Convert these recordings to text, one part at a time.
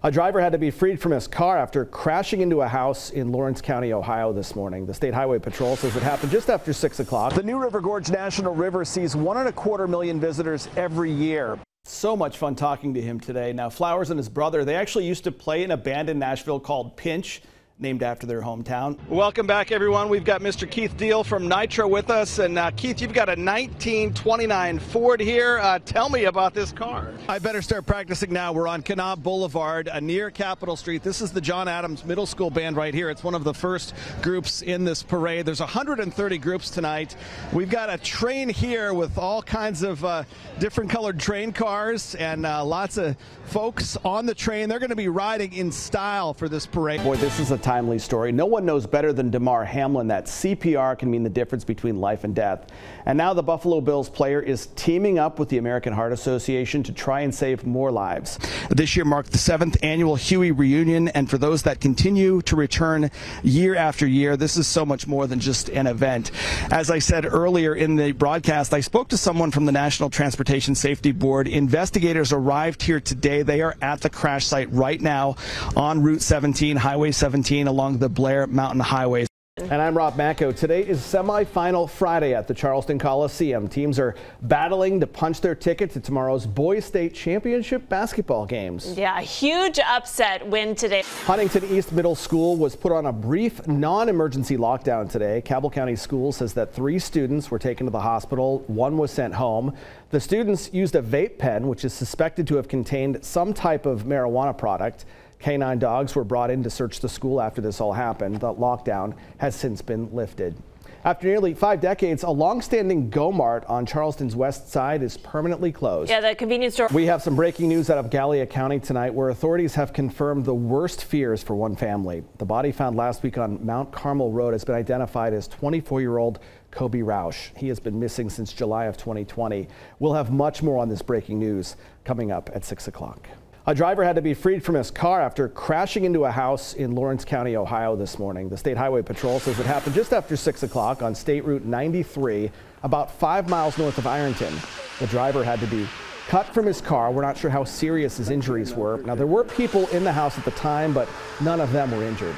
A driver had to be freed from his car after crashing into a house in Lawrence County, Ohio this morning. The State Highway Patrol says it happened just after 6 o'clock. The New River Gorge National River sees 1.25 million visitors every year. So much fun talking to him today. Now, Flowers and his brother, they actually used to play in a band in Nashville called Pinch, named after their hometown. Welcome back, everyone. We've got Mr. Keith Deal from Nitro with us. And Keith, you've got a 1929 Ford here. Tell me about this car. I better start practicing now. We're on Kanab Boulevard near Capitol Street. This is the John Adams Middle School Band right here. It's one of the first groups in this parade. There's 130 groups tonight. We've got a train here with all kinds of different colored train cars and lots of folks on the train. They're going to be riding in style for this parade. Boy, this is a timely story. No one knows better than Damar Hamlin that CPR can mean the difference between life and death. And now the Buffalo Bills player is teaming up with the American Heart Association to try and save more lives. This year marked the 7th annual Huey reunion, and for those that continue to return year after year, this is so much more than just an event. As I said earlier in the broadcast, I spoke to someone from the National Transportation Safety Board. Investigators arrived here today. They are at the crash site right now on Route 17, Highway 17, along the Blair Mountain Highway. And I'm Macko. Today is semifinal Friday at the Charleston Coliseum. Teams are battling to punch their ticket to tomorrow's Boys State Championship basketball games. Yeah, a huge upset win today. Huntington East Middle School was put on a brief non-emergency lockdown today. Cabell County Schools says that 3 students were taken to the hospital. 1 was sent home. The students used a vape pen, which is suspected to have contained some type of marijuana product. Canine dogs were brought in to search the school after this all happened. The lockdown has since been lifted. After nearly 5 decades, a long-standing Go-Mart on Charleston's west side is permanently closed. Yeah, the convenience store. We have some breaking news out of Gallia County tonight, where authorities have confirmed the worst fears for one family. The body found last week on Mount Carmel Road has been identified as 24-year-old Kobe Roush. He has been missing since July of 2020. We'll have much more on this breaking news coming up at 6 o'clock. A driver had to be freed from his car after crashing into a house in Lawrence County, Ohio this morning. The State Highway Patrol says it happened just after 6 o'clock on State Route 93, about 5 miles north of Ironton. The driver had to be cut from his car. We're not sure how serious his injuries were. Now, there were people in the house at the time, but none of them were injured.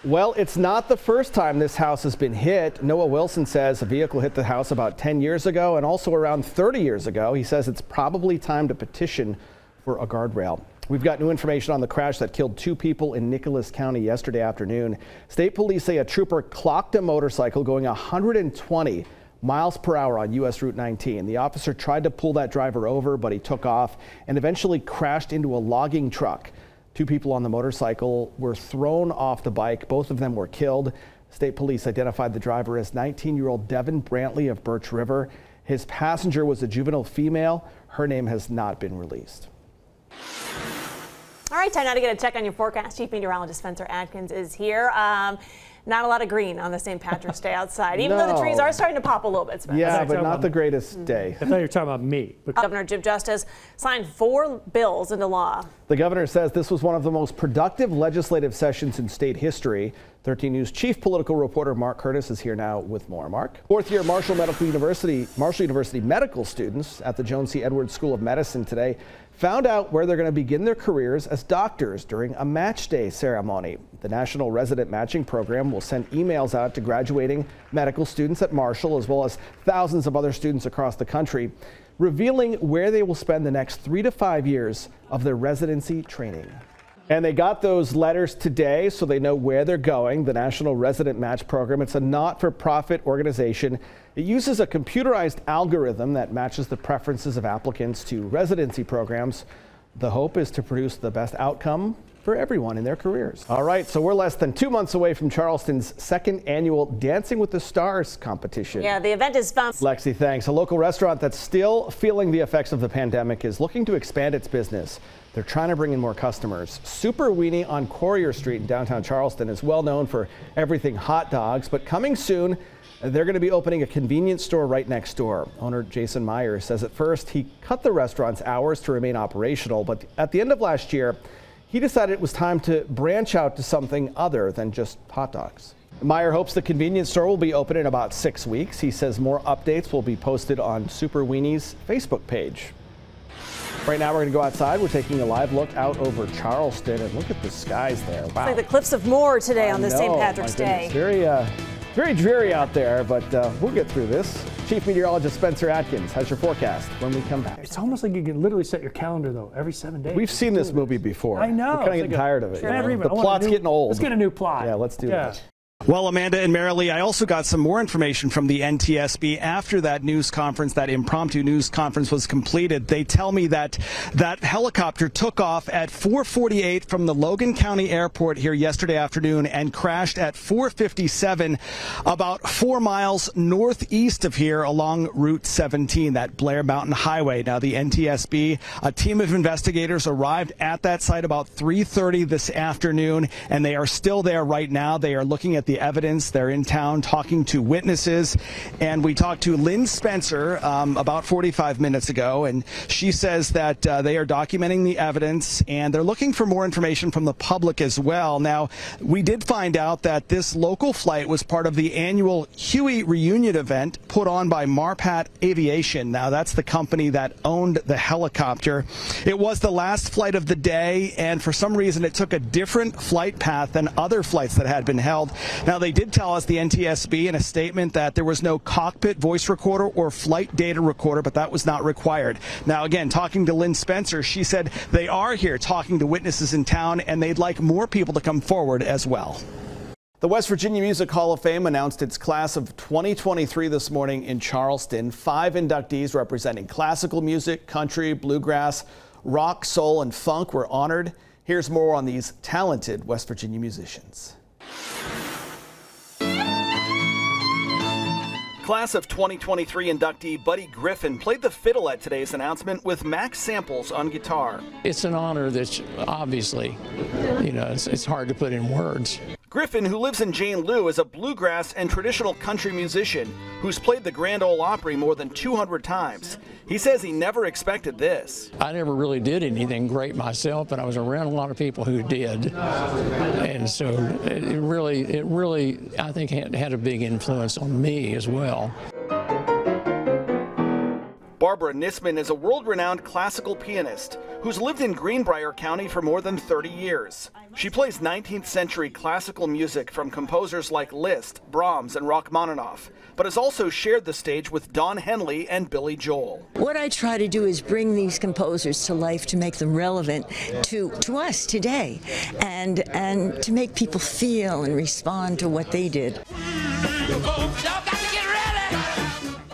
Well, it's not the first time this house has been hit. Noah Wilson says a vehicle hit the house about 10 years ago and also around 30 years ago. He says it's probably time to petition for a guardrail. We've got new information on the crash that killed 2 people in Nicholas County yesterday afternoon. State police say a trooper clocked a motorcycle going 120 miles per hour on U.S. Route 19. The officer tried to pull that driver over, but he took off and eventually crashed into a logging truck. 2 people on the motorcycle were thrown off the bike. Both of them were killed. State police identified the driver as 19-year-old Devin Brantley of Birch River. His passenger was a juvenile female. Her name has not been released. All right, time now to get a check on your forecast. Chief Meteorologist Spencer Atkins is here. Not a lot of green on the St. Patrick's Day outside, even though the trees are starting to pop a little bit, Spencer. Yeah, but not the greatest day. I thought you were talking about me. Governor Jim Justice signed 4 bills into law. The governor says this was one of the most productive legislative sessions in state history. 13 News chief political reporter Mark Curtis is here now with more. Mark. 4th-year Marshall University medical students at the Joan C. Edwards School of Medicine today found out where they're going to begin their careers as doctors during a match day ceremony. The National Resident Matching Program will send emails out to graduating medical students at Marshall, as well as thousands of other students across the country, revealing where they will spend the next 3 to 5 years of their residency training. And they got those letters today, so they know where they're going. The National Resident Match Program, it's a not-for-profit organization. It uses a computerized algorithm that matches the preferences of applicants to residency programs. The hope is to produce the best outcome for everyone in their careers. All right, so we're less than 2 months away from Charleston's 2nd annual Dancing with the Stars competition. Yeah, the event is fun. Lexi, thanks. A local restaurant that's still feeling the effects of the pandemic is looking to expand its business. They're trying to bring in more customers. Super Weenie on Courier Street in downtown Charleston is well known for everything hot dogs, but coming soon, they're going to be opening a convenience store right next door. Owner Jason Meyer says at first he cut the restaurant's hours to remain operational, but at the end of last year, he decided it was time to branch out to something other than just hot dogs. Meyer hopes the convenience store will be open in about 6 weeks. He says more updates will be posted on Super Weenie's Facebook page. Right now, we're going to go outside. We're taking a live look out over Charleston, and look at the skies there. Wow. It's like the Cliffs of Moher today on this St. Patrick's Day. Very dreary out there, but we'll get through this. Chief Meteorologist Spencer Atkins has your forecast when we come back. It's almost like you can literally set your calendar, though, every 7 days. We've seen this movie before. I know. We're kind of getting tired of it. The plot's getting old. Let's get a new plot. Yeah, let's do that. Well, Amanda and Marilee, I also got some more information from the NTSB after that news conference, that impromptu news conference was completed. They tell me that that helicopter took off at 4:48 from the Logan County Airport here yesterday afternoon and crashed at 4:57 about 4 miles northeast of here along Route 17, that Blair Mountain Highway. Now, the NTSB, a team of investigators arrived at that site about 3:30 this afternoon, and they are still there right now. They are looking at the evidence. They're in town talking to witnesses, and we talked to Lynn Spencer about 45 minutes ago, and she says that they are documenting the evidence and they're looking for more information from the public as well. Now, we did find out that this local flight was part of the annual Huey reunion event put on by Marpat Aviation. Now, that's the company that owned the helicopter. It was the last flight of the day, and for some reason it took a different flight path than other flights that had been held. Now, they did tell us, the NTSB, in a statement that there was no cockpit voice recorder or flight data recorder, but that was not required. Now, again, talking to Lynn Spencer, she said they are here talking to witnesses in town, and they'd like more people to come forward as well. The West Virginia Music Hall of Fame announced its class of 2023 this morning in Charleston. 5 inductees representing classical music, country, bluegrass, rock, soul, and funk were honored. Here's more on these talented West Virginia musicians. Class of 2023 inductee Buddy Griffin played the fiddle at today's announcement with Max Samples on guitar. It's an honor that's obviously, it's hard to put in words. Griffin, who lives in Jane Lew, is a bluegrass and traditional country musician who's played the Grand Ole Opry more than 200 times. He says he never expected this. I never really did anything great myself, but I was around a lot of people who did. And so it really, I think, had a big influence on me as well. Barbara Nisman is a world-renowned classical pianist who's lived in Greenbrier County for more than 30 years. She plays 19th century classical music from composers like Liszt, Brahms, and Rachmaninoff, but has also shared the stage with Don Henley and Billy Joel. What I try to do is bring these composers to life, to make them relevant to us today, and to make people feel and respond to what they did.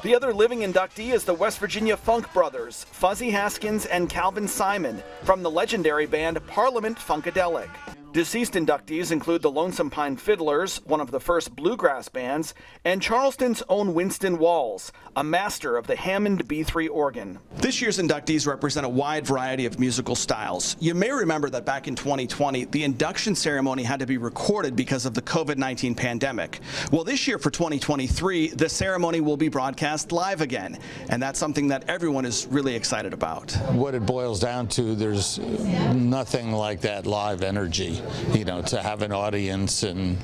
The other living inductee is the West Virginia Funk Brothers, Fuzzy Haskins and Calvin Simon, from the legendary band Parliament Funkadelic. Deceased inductees include the Lonesome Pine Fiddlers, one of the first bluegrass bands, and Charleston's own Winston Walls, a master of the Hammond B3 organ. This year's inductees represent a wide variety of musical styles. You may remember that back in 2020, the induction ceremony had to be recorded because of the COVID-19 pandemic. Well, this year for 2023, the ceremony will be broadcast live again, and that's something that everyone is really excited about. What it boils down to, there's nothing like that live energy. To have an audience and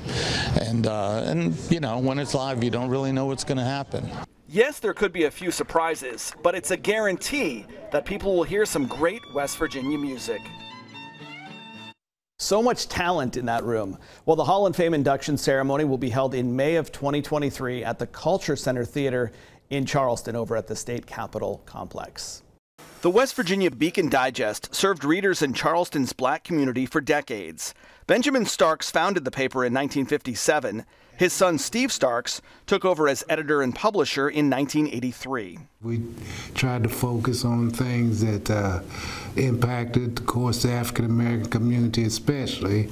when it's live, you don't really know what's going to happen. Yes, there could be a few surprises, but it's a guarantee that people will hear some great West Virginia music. So much talent in that room. Well, the Hall of Fame induction ceremony will be held in May of 2023 at the Culture Center Theater in Charleston over at the State Capitol Complex. The West Virginia Beacon Digest served readers in Charleston's black community for decades. Benjamin Starks founded the paper in 1957. His son, Steve Starks, took over as editor and publisher in 1983. We tried to focus on things that impacted, of course, the African-American community especially,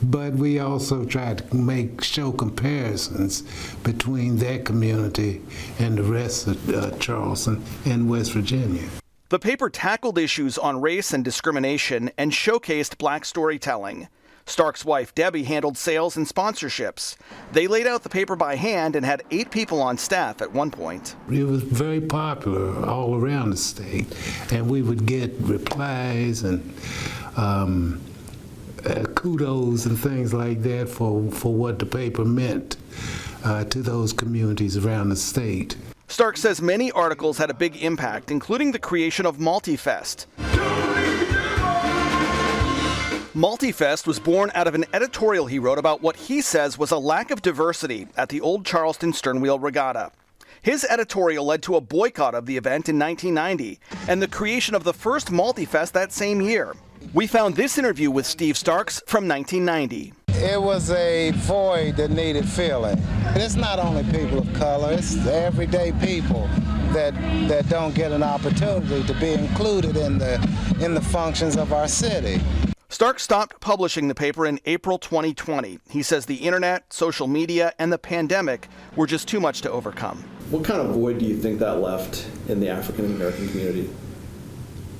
but we also tried to show comparisons between that community and the rest of Charleston and West Virginia. The paper tackled issues on race and discrimination and showcased black storytelling. Stark's wife, Debbie, handled sales and sponsorships. They laid out the paper by hand and had 8 people on staff at one point. It was very popular all around the state, and we would get replies and kudos and things like that for what the paper meant to those communities around the state. Stark says many articles had a big impact, including the creation of Multifest. Multifest was born out of an editorial he wrote about what he says was a lack of diversity at the Old Charleston Sternwheel Regatta. His editorial led to a boycott of the event in 1990 and the creation of the first Multifest that same year. We found this interview with Steve Starks from 1990. It was a void that needed filling. It's not only people of color, it's the everyday people that don't get an opportunity to be included in the functions of our city. Stark stopped publishing the paper in April 2020. He says the internet, social media, and the pandemic were just too much to overcome. What kind of void do you think that left in the African American community?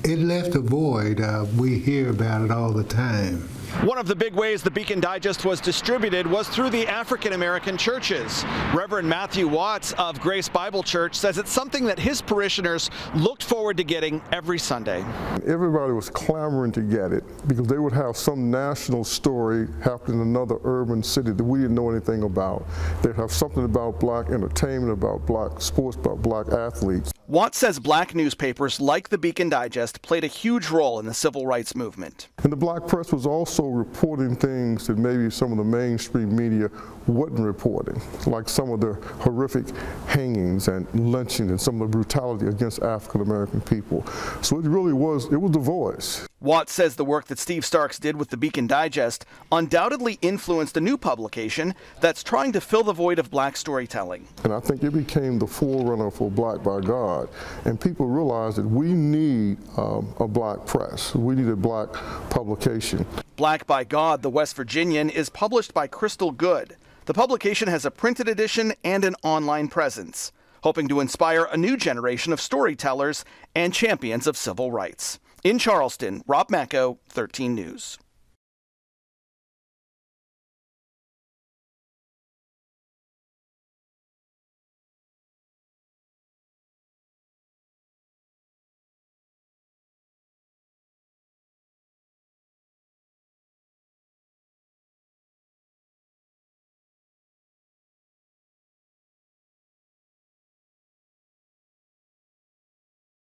It left a void. We hear about it all the time. One of the big ways the Beacon Digest was distributed was through the African American churches. Reverend Matthew Watts of Grace Bible Church says it's something that his parishioners looked forward to getting every Sunday. Everybody was clamoring to get it because they would have some national story happen in another urban city that we didn't know anything about. They'd have something about black entertainment, about black sports, about black athletes. Watts says black newspapers like the Beacon Digest played a huge role in the civil rights movement. And the black press was also reporting things that maybe some of the mainstream media wasn't reporting, like some of the horrific hangings and lynching and some of the brutality against African American people. So it really was, it was the voice. Watts says the work that Steve Starks did with the Beacon Digest undoubtedly influenced a new publication that's trying to fill the void of black storytelling. And I think it became the forerunner for Black by God. And people realized that we need a black press. We need a black publication. Black by God, the West Virginian, is published by Crystal Good. The publication has a printed edition and an online presence, hoping to inspire a new generation of storytellers and champions of civil rights. In Charleston, Rob Macko, 13 News.